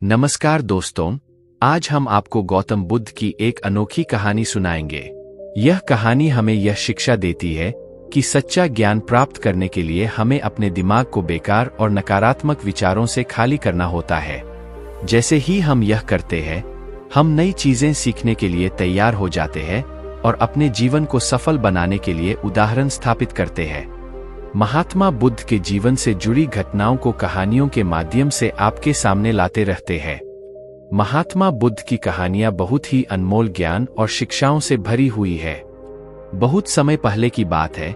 नमस्कार दोस्तों, आज हम आपको गौतम बुद्ध की एक अनोखी कहानी सुनाएंगे। यह कहानी हमें यह शिक्षा देती है कि सच्चा ज्ञान प्राप्त करने के लिए हमें अपने दिमाग को बेकार और नकारात्मक विचारों से खाली करना होता है। जैसे ही हम यह करते हैं, हम नई चीजें सीखने के लिए तैयार हो जाते हैं और अपने जीवन को सफल बनाने के लिए उदाहरण स्थापित करते हैं। महात्मा बुद्ध के जीवन से जुड़ी घटनाओं को कहानियों के माध्यम से आपके सामने लाते रहते हैं। महात्मा बुद्ध की कहानियां बहुत ही अनमोल ज्ञान और शिक्षाओं से भरी हुई है। बहुत समय पहले की बात है,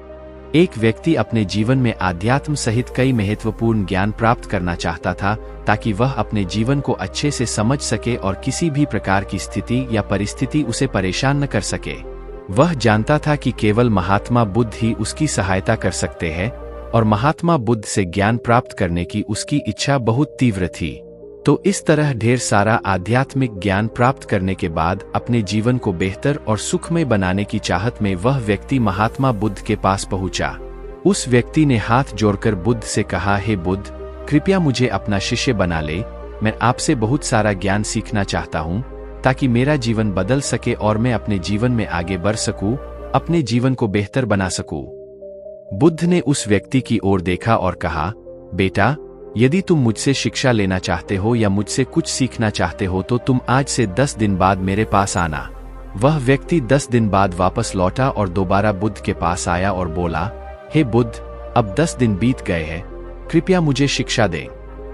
एक व्यक्ति अपने जीवन में आध्यात्म सहित कई महत्वपूर्ण ज्ञान प्राप्त करना चाहता था ताकि वह अपने जीवन को अच्छे से समझ सके और किसी भी प्रकार की स्थिति या परिस्थिति उसे परेशान न कर सके। वह जानता था कि केवल महात्मा बुद्ध ही उसकी सहायता कर सकते हैं और महात्मा बुद्ध से ज्ञान प्राप्त करने की उसकी इच्छा बहुत तीव्र थी। तो इस तरह ढेर सारा आध्यात्मिक ज्ञान प्राप्त करने के बाद अपने जीवन को बेहतर और सुखमय बनाने की चाहत में वह व्यक्ति महात्मा बुद्ध के पास पहुंचा। उस व्यक्ति ने हाथ जोड़कर बुद्ध से कहा, हे बुद्ध, कृपया मुझे अपना शिष्य बना ले। मैं आपसे बहुत सारा ज्ञान सीखना चाहता हूँ ताकि मेरा जीवन बदल सके और मैं अपने जीवन में आगे बढ़ सकूं, अपने जीवन को बेहतर बना सकूं। बुद्ध ने उस व्यक्ति की ओर देखा और कहा, बेटा, यदि तुम मुझसे शिक्षा लेना चाहते हो या मुझसे कुछ सीखना चाहते हो तो तुम आज से 10 दिन बाद मेरे पास आना। वह व्यक्ति 10 दिन बाद वापस लौटा और दोबारा बुद्ध के पास आया और बोला, हे बुद्ध, अब 10 दिन बीत गए हैं, कृपया मुझे शिक्षा दें।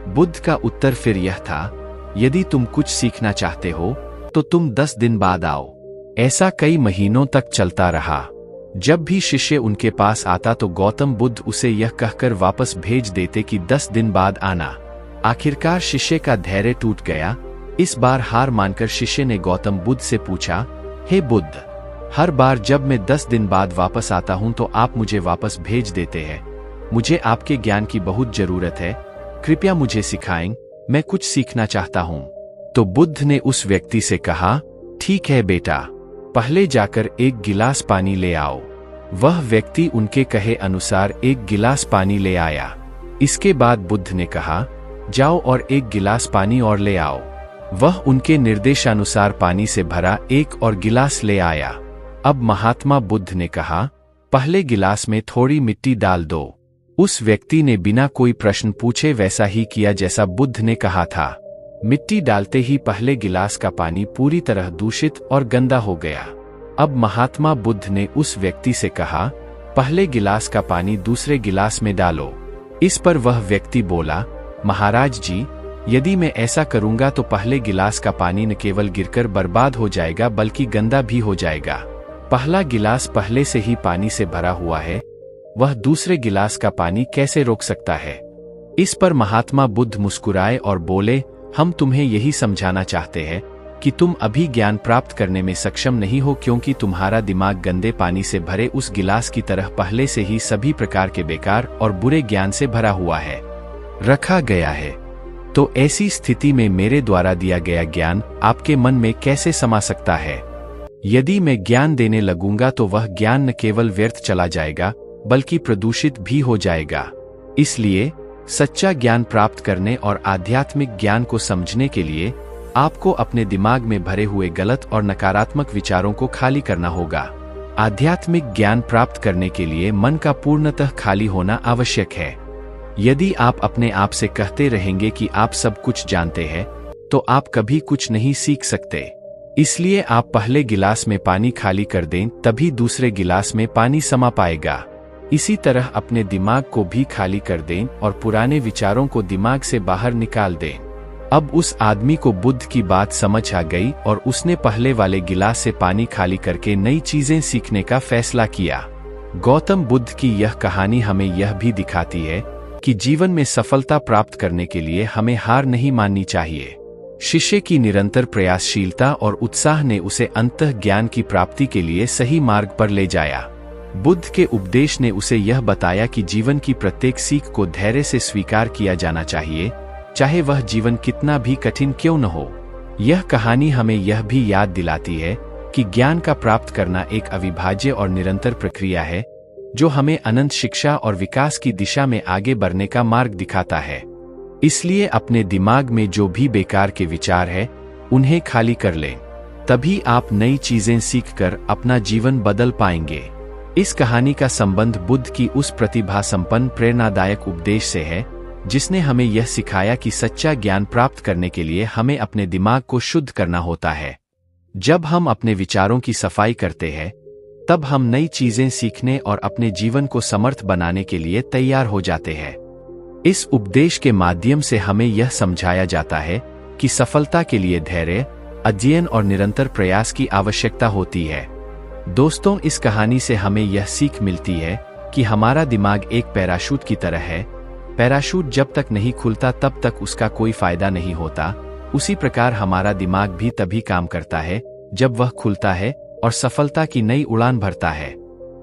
बुद्ध का उत्तर फिर यह था, यदि तुम कुछ सीखना चाहते हो तो तुम 10 दिन बाद आओ। ऐसा कई महीनों तक चलता रहा। जब भी शिष्य उनके पास आता तो गौतम बुद्ध उसे यह कहकर वापस भेज देते कि 10 दिन बाद आना। आखिरकार शिष्य का धैर्य टूट गया। इस बार हार मानकर शिष्य ने गौतम बुद्ध से पूछा, हे बुद्ध, हर बार जब मैं 10 दिन बाद वापस आता हूं तो आप मुझे वापस भेज देते हैं। मुझे आपके ज्ञान की बहुत जरूरत है, कृपया मुझे सिखाएं, मैं कुछ सीखना चाहता हूं। तो बुद्ध ने उस व्यक्ति से कहा, ठीक है बेटा, पहले जाकर एक गिलास पानी ले आओ। वह व्यक्ति उनके कहे अनुसार एक गिलास पानी ले आया। इसके बाद बुद्ध ने कहा, जाओ और एक गिलास पानी और ले आओ। वह उनके निर्देशानुसार पानी से भरा एक और गिलास ले आया। अब महात्मा बुद्ध ने कहा, पहले गिलास में थोड़ी मिट्टी डाल दो। उस व्यक्ति ने बिना कोई प्रश्न पूछे वैसा ही किया जैसा बुद्ध ने कहा था। मिट्टी डालते ही पहले गिलास का पानी पूरी तरह दूषित और गंदा हो गया। अब महात्मा बुद्ध ने उस व्यक्ति से कहा, पहले गिलास का पानी दूसरे गिलास में डालो। इस पर वह व्यक्ति बोला, महाराज जी, यदि मैं ऐसा करूंगा तो पहले गिलास का पानी न केवल गिरकर बर्बाद हो जाएगा बल्कि गंदा भी हो जाएगा। पहला गिलास पहले से ही पानी से भरा हुआ है, वह दूसरे गिलास का पानी कैसे रोक सकता है। इस पर महात्मा बुद्ध मुस्कुराए और बोले, हम तुम्हें यही समझाना चाहते हैं कि तुम अभी ज्ञान प्राप्त करने में सक्षम नहीं हो क्योंकि तुम्हारा दिमाग गंदे पानी से भरे उस गिलास की तरह पहले से ही सभी प्रकार के बेकार और बुरे ज्ञान से भरा हुआ है, रखा गया है। तो ऐसी स्थिति में मेरे द्वारा दिया गया ज्ञान आपके मन में कैसे समा सकता है। यदि मैं ज्ञान देने लगूंगा तो वह ज्ञान न केवल व्यर्थ चला जाएगा बल्कि प्रदूषित भी हो जाएगा। इसलिए सच्चा ज्ञान प्राप्त करने और आध्यात्मिक ज्ञान को समझने के लिए आपको अपने दिमाग में भरे हुए गलत और नकारात्मक विचारों को खाली करना होगा। आध्यात्मिक ज्ञान प्राप्त करने के लिए मन का पूर्णतः खाली होना आवश्यक है। यदि आप अपने आप से कहते रहेंगे कि आप सब कुछ जानते हैं, तो आप कभी कुछ नहीं सीख सकते। इसलिए आप पहले गिलास में पानी खाली कर दें, तभी दूसरे गिलास में पानी समा पाएगा। इसी तरह अपने दिमाग को भी खाली कर दें और पुराने विचारों को दिमाग से बाहर निकाल दें। अब उस आदमी को बुद्ध की बात समझ आ गई और उसने पहले वाले गिलास से पानी खाली करके नई चीजें सीखने का फैसला किया। गौतम बुद्ध की यह कहानी हमें यह भी दिखाती है कि जीवन में सफलता प्राप्त करने के लिए हमें हार नहीं माननी चाहिए। शिष्य की निरंतर प्रयासशीलता और उत्साह ने उसे अंतः ज्ञान की प्राप्ति के लिए सही मार्ग पर ले जाया। बुद्ध के उपदेश ने उसे यह बताया कि जीवन की प्रत्येक सीख को धैर्य से स्वीकार किया जाना चाहिए, चाहे वह जीवन कितना भी कठिन क्यों न हो। यह कहानी हमें यह भी याद दिलाती है कि ज्ञान का प्राप्त करना एक अविभाज्य और निरंतर प्रक्रिया है, जो हमें अनंत शिक्षा और विकास की दिशा में आगे बढ़ने का मार्ग दिखाता है। इसलिए अपने दिमाग में जो भी बेकार के विचार है उन्हें खाली कर लें। तभी आप नई चीजें सीखकर अपना जीवन बदल पाएंगे। इस कहानी का संबंध बुद्ध की उस प्रतिभा संपन्न प्रेरणादायक उपदेश से है जिसने हमें यह सिखाया कि सच्चा ज्ञान प्राप्त करने के लिए हमें अपने दिमाग को शुद्ध करना होता है। जब हम अपने विचारों की सफाई करते हैं तब हम नई चीजें सीखने और अपने जीवन को समर्थ बनाने के लिए तैयार हो जाते हैं। इस उपदेश के माध्यम से हमें यह समझाया जाता है कि सफलता के लिए धैर्य, अध्ययन और निरंतर प्रयास की आवश्यकता होती है। दोस्तों, इस कहानी से हमें यह सीख मिलती है कि हमारा दिमाग एक पैराशूट की तरह है। पैराशूट जब तक नहीं खुलता तब तक उसका कोई फायदा नहीं होता। उसी प्रकार हमारा दिमाग भी तभी काम करता है जब वह खुलता है और सफलता की नई उड़ान भरता है।